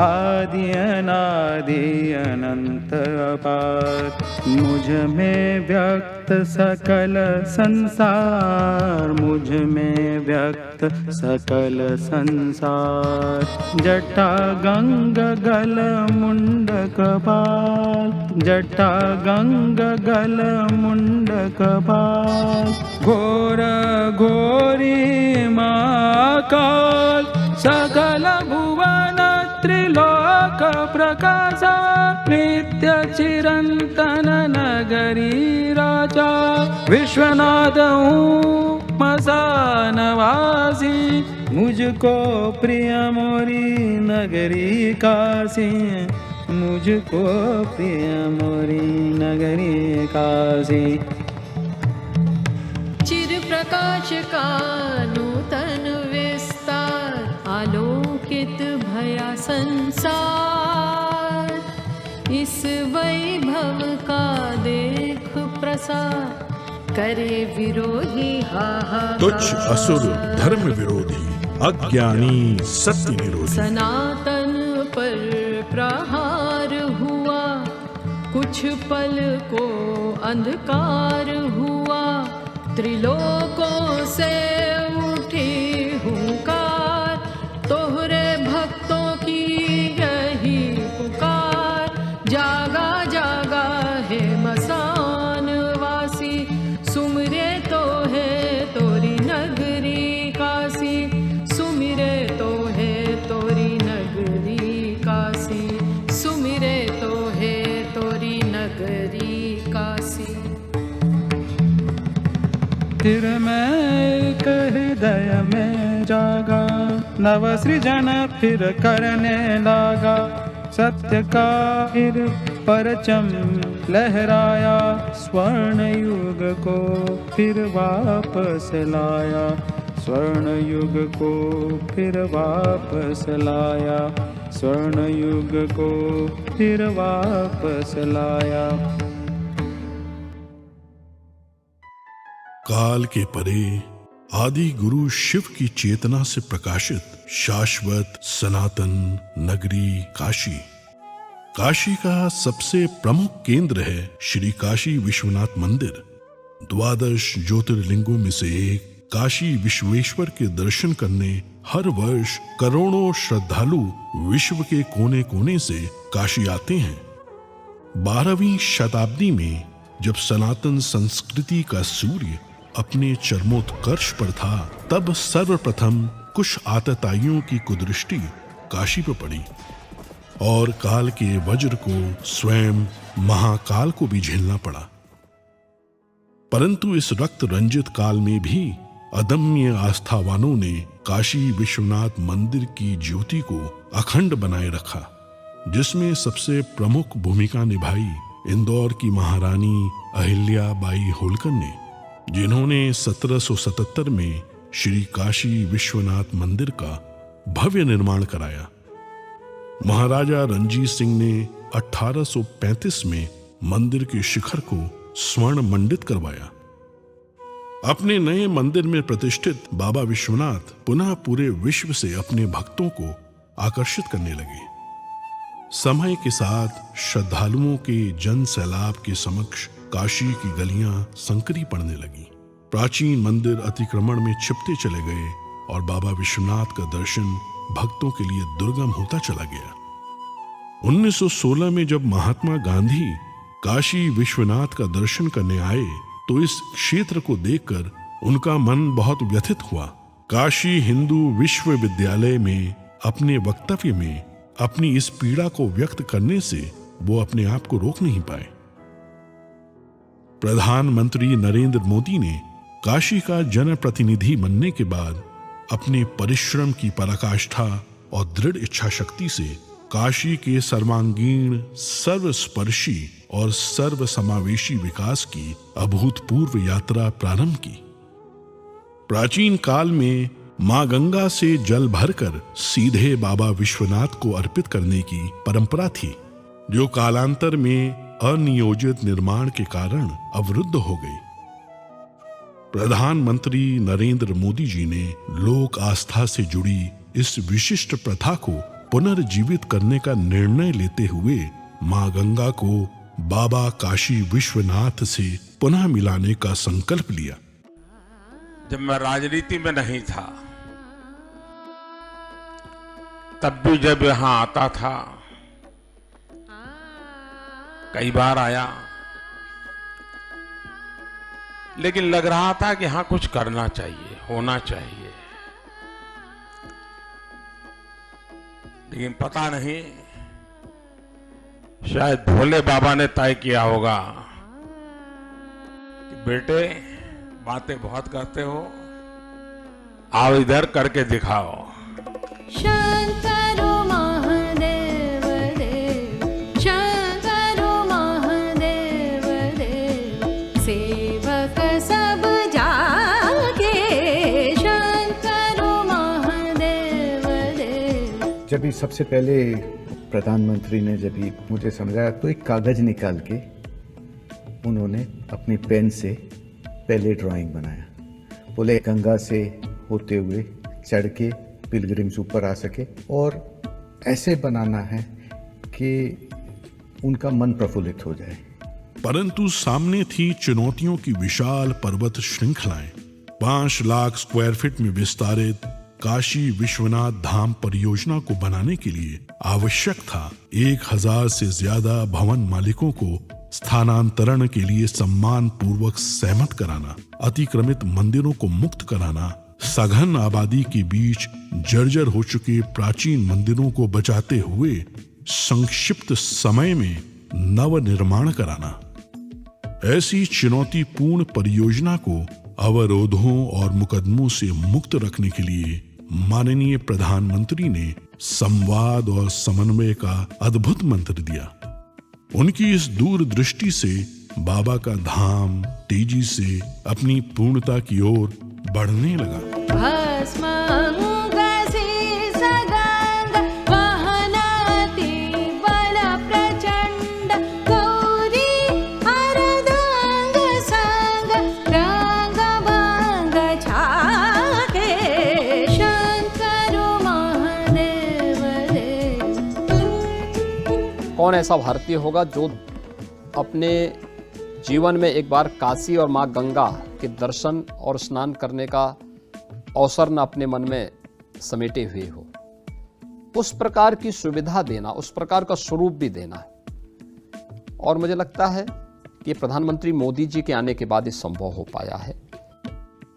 आदि अनादि अनंत अपार। मुझ में व्यक्त सकल संसार, मुझ में व्यक्त सकल संसार। जटा गंग गल मुंड कपाल, जटा गंग गल मुंड कपाल। घोर घोरी महाकाल, सकल भुवन त्रिलोक प्रकाश। नित्य चिरंतन नगरी राजा, विश्वनाथ हूँ मसानवासी। मुझको प्रिय मोरी नगरी काशी, मुझको प्रिय मोरी नगरी काशी। चिर प्रकाश का नूतन विस्तार, आलोकित भया संसार। इस वैभव का देख प्रसार, करे विरोधी हाहाकार। तुच्छ असुर धर्म विरोधी, अज्ञानी सत्य विरोधी। सनातन पर प्रहार हुआ, कुछ पल को अंधकार हुआ। त्रिलोकों से उठी हुंकार, तोहरे भक्तों की यही पुकार। जागा जागा है मसान वासी, सुमिरे तो है तोरी नगरी काशी। सुमिरे तो है तोरी नगरी काशी, सुमिरे तो है तोरी नगरी काशी। फिर मैं एक हृदय में जागा, नव सृजन फिर करने लगा। सत्य का फिर परचम लहराया, स्वर्ण युग को फिर वापस लाया। स्वर्ण युग को फिर वापस लाया, स्वर्ण युग को फिर वापस लाया। काल के परे आदि गुरु शिव की चेतना से प्रकाशित शाश्वत सनातन नगरी काशी। काशी का सबसे प्रमुख केंद्र है श्री काशी विश्वनाथ मंदिर। 12 ज्योतिर्लिंगों में से एक काशी विश्वेश्वर के दर्शन करने हर वर्ष करोड़ों श्रद्धालु विश्व के कोने कोने से काशी आते हैं। 12वीं शताब्दी में जब सनातन संस्कृति का सूर्य अपने चरमोत्कर्ष पर था, तब सर्वप्रथम कुछ आतताइयों की कुदृष्टि काशी पर पड़ी और काल के वज्र को स्वयं महाकाल को भी झेलना पड़ा। परंतु इस रक्त रंजित काल में भी अदम्य आस्थावानों ने काशी विश्वनाथ मंदिर की ज्योति को अखंड बनाए रखा, जिसमें सबसे प्रमुख भूमिका निभाई इंदौर की महारानी अहिल्या बाई होलकर ने, जिन्होंने 1777 में श्री काशी विश्वनाथ मंदिर का भव्य निर्माण कराया। महाराजा रणजीत सिंह ने 1835 में मंदिर के शिखर को स्वर्ण मंडित करवाया। अपने नए मंदिर में प्रतिष्ठित बाबा विश्वनाथ पुनः पूरे विश्व से अपने भक्तों को आकर्षित करने लगे। समय के साथ श्रद्धालुओं के जन सैलाब के समक्ष काशी की गलियां संकरी पड़ने लगी। प्राचीन मंदिर अतिक्रमण में छिपते चले गए और बाबा विश्वनाथ का दर्शन भक्तों के लिए दुर्गम होता चला गया। 1916 में जब महात्मा गांधी काशी विश्वनाथ का दर्शन करने आए, तो इस क्षेत्र को देखकर उनका मन बहुत व्यथित हुआ। काशी हिंदू विश्वविद्यालय में अपने वक्तव्य में अपनी इस पीड़ा को व्यक्त करने से वो अपने आप को रोक नहीं पाए। प्रधानमंत्री नरेंद्र मोदी ने काशी का जनप्रतिनिधि बनने के बाद अपने परिश्रम की पराकाष्ठा और दृढ़ इच्छा शक्ति से काशी के सर्वांगीण, सर्वस्पर्शी और सर्वसमावेशी विकास की अभूतपूर्व यात्रा प्रारंभ की। प्राचीन काल में मां गंगा से जल भरकर सीधे बाबा विश्वनाथ को अर्पित करने की परंपरा थी, जो कालांतर में अनियोजित निर्माण के कारण अवरुद्ध हो गई। प्रधानमंत्री नरेंद्र मोदी जी ने लोक आस्था से जुड़ी इस विशिष्ट प्रथा को पुनर्जीवित करने का निर्णय लेते हुए मां गंगा को बाबा काशी विश्वनाथ से पुनः मिलाने का संकल्प लिया। जब मैं राजनीति में नहीं था तब भी जब यहां आता था, कई बार आया, लेकिन लग रहा था कि हाँ कुछ करना चाहिए, होना चाहिए। लेकिन पता नहीं, शायद भोले बाबा ने तय किया होगा कि बेटे बातें बहुत करते हो, आओ इधर करके दिखाओ। शंकरो महादेव देव, शंकरो महादेव देव, सेवक सब जागे, शंकरो महादेव देव। जब भी सबसे पहले प्रधानमंत्री ने जब भी मुझे समझाया तो एक कागज निकाल के उन्होंने अपनी पेन से पहले ड्राइंग बनाया। बोले गंगा से होते हुए चढ़ के पिलग्रिम्स ऊपर आ सके और ऐसे बनाना है कि उनका मन प्रफुल्लित हो जाए। परंतु सामने थी चुनौतियों की विशाल पर्वत श्रृंखलाएं। 5 लाख स्क्वायर फीट में विस्तारित काशी विश्वनाथ धाम परियोजना को बनाने के लिए आवश्यक था 1000 से ज्यादा भवन मालिकों को स्थानांतरण के लिए सम्मान पूर्वक सहमत कराना, अतिक्रमित मंदिरों को मुक्त कराना, सघन आबादी के बीच जर्जर हो चुके प्राचीन मंदिरों को बचाते हुए संक्षिप्त समय में नव निर्माण कराना। ऐसी चुनौतीपूर्ण परियोजना को अवरोधों और मुकदमों से मुक्त रखने के लिए माननीय प्रधानमंत्री ने संवाद और समन्वय का अद्भुत मंत्र दिया। उनकी इस दूरदृष्टि से बाबा का धाम तेजी से अपनी पूर्णता की ओर बढ़ने लगा। कौन ऐसा भारतीय होगा जो अपने जीवन में एक बार काशी और माँ गंगा के दर्शन और स्नान करने का अवसर न अपने मन में समेटे हुए हो। उस प्रकार की सुविधा देना, उस प्रकार का स्वरूप भी देना है। और मुझे लगता है कि प्रधानमंत्री मोदी जी के आने के बाद ये संभव हो पाया है।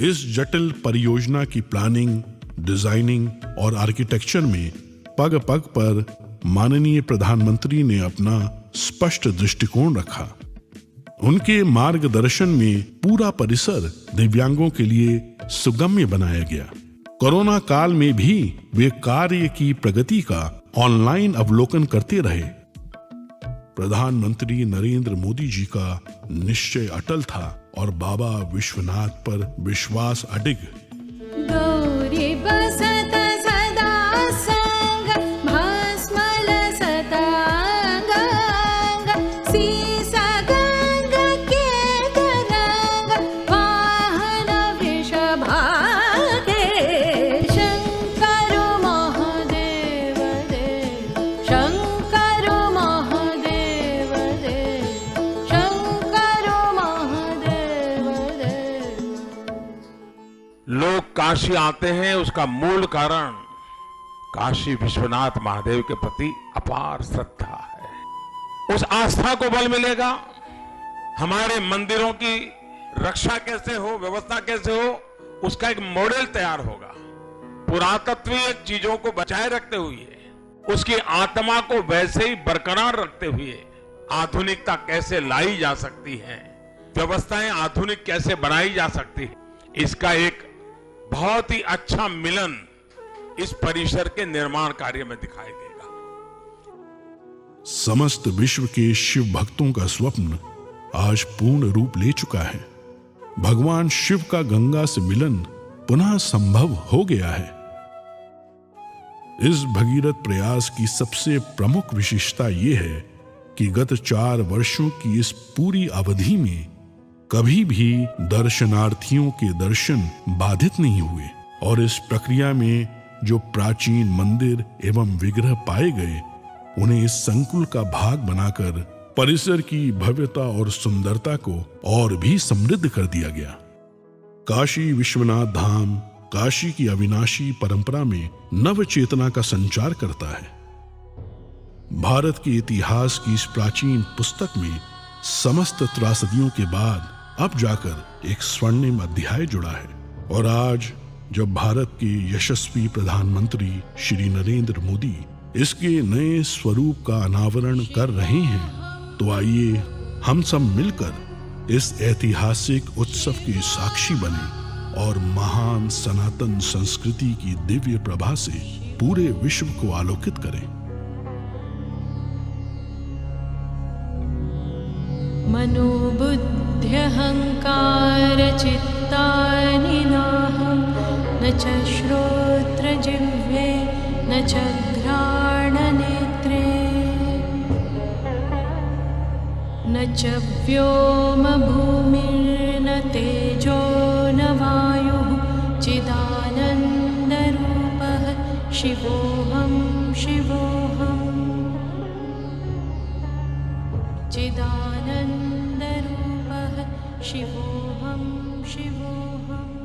इस जटिल परियोजना की प्लानिंग, डिजाइनिंग और आर्किटेक्चर में पग पग पर माननीय प्रधानमंत्री ने अपना स्पष्ट दृष्टिकोण रखा। उनके मार्गदर्शन में पूरा परिसर दिव्यांगों के लिए सुगम्य बनाया गया। कोरोना काल में भी वे कार्य की प्रगति का ऑनलाइन अवलोकन करते रहे। प्रधानमंत्री नरेंद्र मोदी जी का निश्चय अटल था और बाबा विश्वनाथ पर विश्वास अडिग। गौरी बसत सदा संग, भस्म लसत अंग अंग, सीसा गंग के तरंग, वाहन वृषभागे, शंकरो महादेव देव, शंकरो महादेव देव, शंकरो महादेव देव। लोग काशी आते हैं, उसका मूल कारण काशी विश्वनाथ महादेव के प्रति अपार श्रद्धा है। उस आस्था को बल मिलेगा। हमारे मंदिरों की रक्षा कैसे हो, व्यवस्था कैसे हो, उसका एक मॉडल तैयार होगा। पुरातत्वीय चीजों को बचाए रखते हुए, उसकी आत्मा को वैसे ही बरकरार रखते हुए आधुनिकता कैसे लाई जा सकती है, व्यवस्थाएं आधुनिक कैसे बनाई जा सकती है, इसका एक बहुत ही अच्छा मिलन इस परिसर के निर्माण कार्य में दिखाई देगा। समस्त विश्व के शिव भक्तों का स्वप्न आज पूर्ण रूप ले चुका है। भगवान शिव का गंगा से मिलन पुनः संभव हो गया है। इस भगीरथ प्रयास की सबसे प्रमुख विशेषता यह है कि गत 4 वर्षों की इस पूरी अवधि में कभी भी दर्शनार्थियों के दर्शन बाधित नहीं हुए और इस प्रक्रिया में जो प्राचीन मंदिर एवं विग्रह पाए गए उन्हें इस संकुल का भाग बनाकर परिसर की भव्यता और सुंदरता को और भी समृद्ध कर दिया गया। काशी विश्वनाथ धाम काशी की अविनाशी परंपरा में नव चेतना का संचार करता है। भारत के इतिहास की इस प्राचीन पुस्तक में समस्त त्रासदियों के बाद अब जाकर एक स्वर्णिम अध्याय जुड़ा है। और आज जब भारत के यशस्वी प्रधानमंत्री श्री नरेंद्र मोदी इसके नए स्वरूप का अनावरण कर रहे हैं, तो आइए हम सब मिलकर इस ऐतिहासिक उत्सव के साक्षी बने और महान सनातन संस्कृति की दिव्य प्रभा से पूरे विश्व को आलोकित करें। मनोबुद्ध्यहंकार चित्तानि नाहं न च श्रोत्रजिह्वे न च घ्राणनेत्रे न च व्योमभूमिर्न तेजो न वायुः चिदानन्दरूपः शिवोऽहं शिवोऽहम् चिदानन्दरूपः शिवोऽहं शिवोऽहम्।